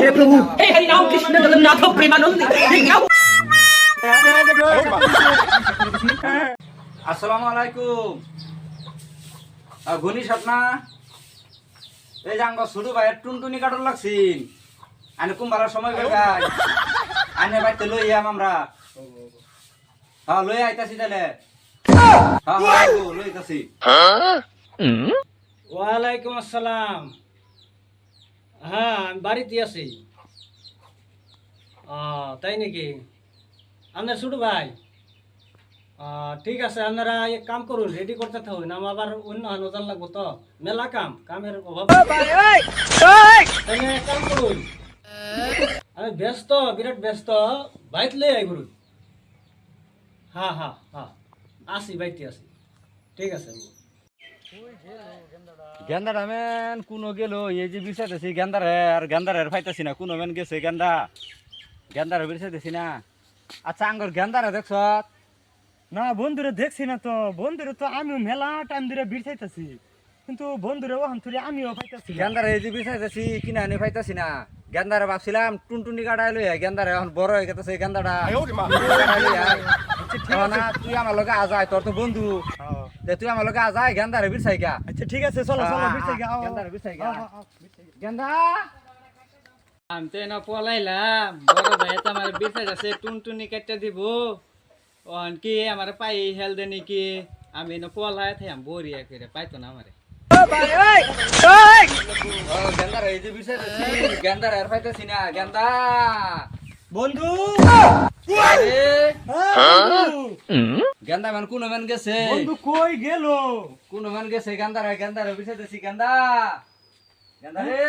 हे प्रभु हे हरि राम कृष्ण जगन्नाथ प्रेमानंद ये क्या আসসালামু আলাইকুম ঘনি স্বপ্না এই যে আঙ্গ ছোট ভাইয়ের টুনটুনি কাটর লাগছিন আনে কুম্বালার সময় বেগাই আনে বাইতে লই আম আমরা হ্যাঁ লই আইতাছি তাহলে হ্যাঁ হ্যাঁ লই আইতাছি ওয়ালাইকুম আসসালাম। হ্যাঁ আমি বাড়িতে আছি। তাই নাকি? আপনার ছোট ভাই ঠিক আছে, আপনারা এক কাম করুন, রেডি করতে থাকুন, আমার আবার অন্য নজর লাগবো তো, মেলা কামের অভাব। এক কাম করুন, আমি ব্যস্ত, বিরাট ব্যস্ত, বাইত লই আই করুন। হ্যাঁ হ্যাঁ হ্যাঁ আসি, বাইতে আসি, ঠিক আছে। গেন্দার মেন কোনো গেল এই যে বিচাইতেছি গেন্দারে আর গেন্দারের ফাইতাছি না, কোনো মেন গেছে গেন্দারে বিচাইতেছি না। আচ্ছা আঙ্গর গেন্দারে দেখছ না? বন্ধুরে দেখছি না তো, বন্ধুরে তো আমিও মেলা টাইম ধরে বিড়াইতেছি, কিন্তু বন্ধুরে ওখান থেকে আমিও পাইতেছি। গেন্দারে এই যে বিচাইতেছি কিনা আনি ফাইতাছি না। গেন্দারে ভাবছিলাম টুনটুনি কাটাই লই গেন্দারে এখন বড় হয়ে গেছে গেন্দাটা। তুই আমার লগে আজাই, তোর তো বন্ধু, তুই আমার লগে আজাই গেন্দারে বিছাই গা। আচ্ছা ঠিক আছে, চলো চলো বিড়াই গা, গেন্দারে বিছাই গা। গেন্দা আমি তো এনে পলাইলাম, বড় ভাই তো আমার বিচার আছে টুনটুনি কেটে দিব, কি আমার পাই হেল দে নাকি? আমি এনে পলাই থাই বরিয়া করে পাইতো না আমারে। গেন্দারে এই যে বিচাইতেছি গেন্দারে আর ফাইতাছি না। গেন্দা বন্ধু গেন্দা মান কোন মান গেছে? বন্ধু কই গেল? কোন মান গেছে? গেন্দারে বিচাইতেছি। গেন্দা রে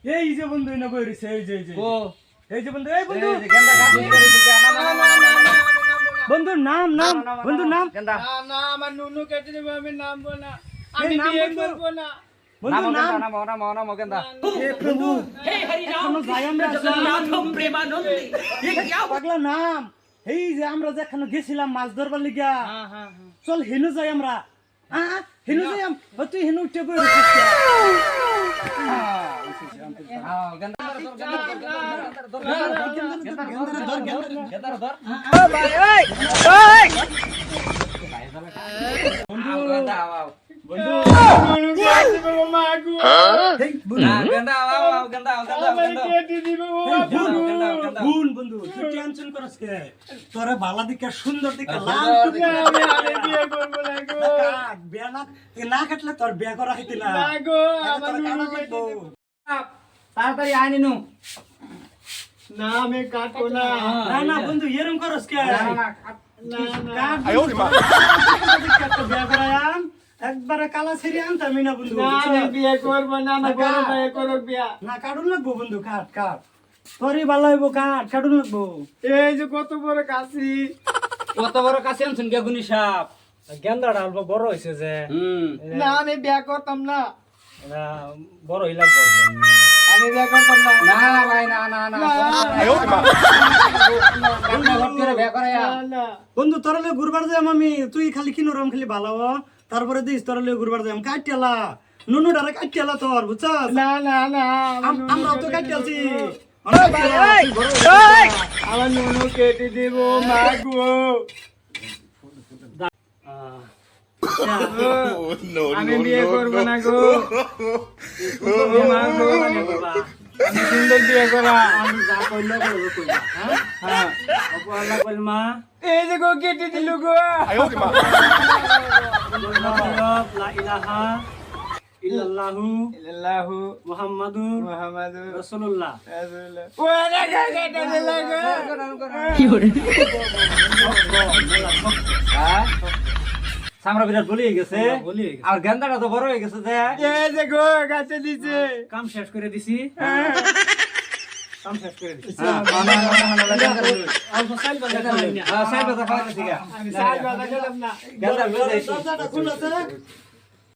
এই যে বন্ধু এনে বই রইছে, এই যে ও এই যে বন্ধু, এই বন্ধু, এই যে গেন্দা গাছ করে দিছে। বন্ধুর নাম নাম বন্ধুর নাম গেন্দা না আমার নুনু কেটে দিব, আমি নামবো না, এই আমি নাম বিয়ে বন্ধু। করবো না। বন্ধুর নাম নাম গেন্দা। हे प्रभु हे हरि राम कृष्ण जगन्नाथ प्रेमानंद ये क्या পাগলা নাম। এই যে আমরা যেখানে গেছিলাম মাছ ধরবার লিগা, হ্যাঁ হ্যাঁ হ্যাঁ চল হেনু যাই আমরা। হেনু যাই তুই হেনু উঠে বই রইছিস। বন্ধু তুই টেনশন করিস কে? তোরে ভালো দিকে সুন্দর দিকে লাল টুপি আমি বিয়ে করবো না গো। কাট বিয়া না, তুই না কাটলে তোর বিয়া করা হইতি না। না গো, আমার নুনু কেটে দিব। তাড়াতাড়ি আইনি নু। না আমি কাটবো না। না না বন্ধু এরকম করিস কে? কাট বিয়া করায়াম একবারে কালা ছেড়ে আনতাম না বন্ধু। না আমি বিয়ে করবো না, আমার বড় ভাই করুক বিয়া। না কাটুন লাগবো বন্ধু, কাট কাট, তোরই ভালো হইব, কাট কাটুন লাগবো। এই যে কত বড় কাশি, কত বড় কাছে আনছেন কে গুনি সাপ? গেন্দাটা অল্প বড় হয়েছে যে, না আমি বিয়ে করতাম না, বড় হই লাগবো। আমি বিয়ে করতাম না। না ভাই না না না না বন্ধু তোর লগে ঘুরবার যাম আমি, তুই খালি কিনো রম খালি ভালো হ, তারপরে দিস তোর লগে ঘুরবার যাম। কাটিয়ালা নুনু ডারে কাটিয়ালা তোর, বুঝছস? না না না আমরা তো কাটিয়ালছি। আমার নুনু কেটে দিব মা গো। আমি বিয়ে করবো না গো, মা গো। আমি সুন্দর বিয়ে করা। আমি যা কইলো বলবো কইলা। হ্যাঁ আল্লাহ কইল মা এই যে গো কেটে দিল গো। লা ইলাহা ইল্লাল্লাহু আল্লাহু মুহাম্মাদুর মুহাম্মাদুর রাসূলুল্লাহ। রাসূলুল্লাহ। ওরে গো কেটে দিল গো। की हो সামরা বিরাট বলি গেছে বলি আর গেন্দাটা তো বড় হয়ে গেছে যে। এই যে গো গাছে দিছে। কাম শেষ করে দিছি, কাম শেষ করে দিছি। অল্প সাইল বাজা সাইড কথা খাওয়া ঠিক আছে। আমি সাজ বাজা খেলাম না। গেন্দা লই যাইছি। দরজাটা খুলেছে।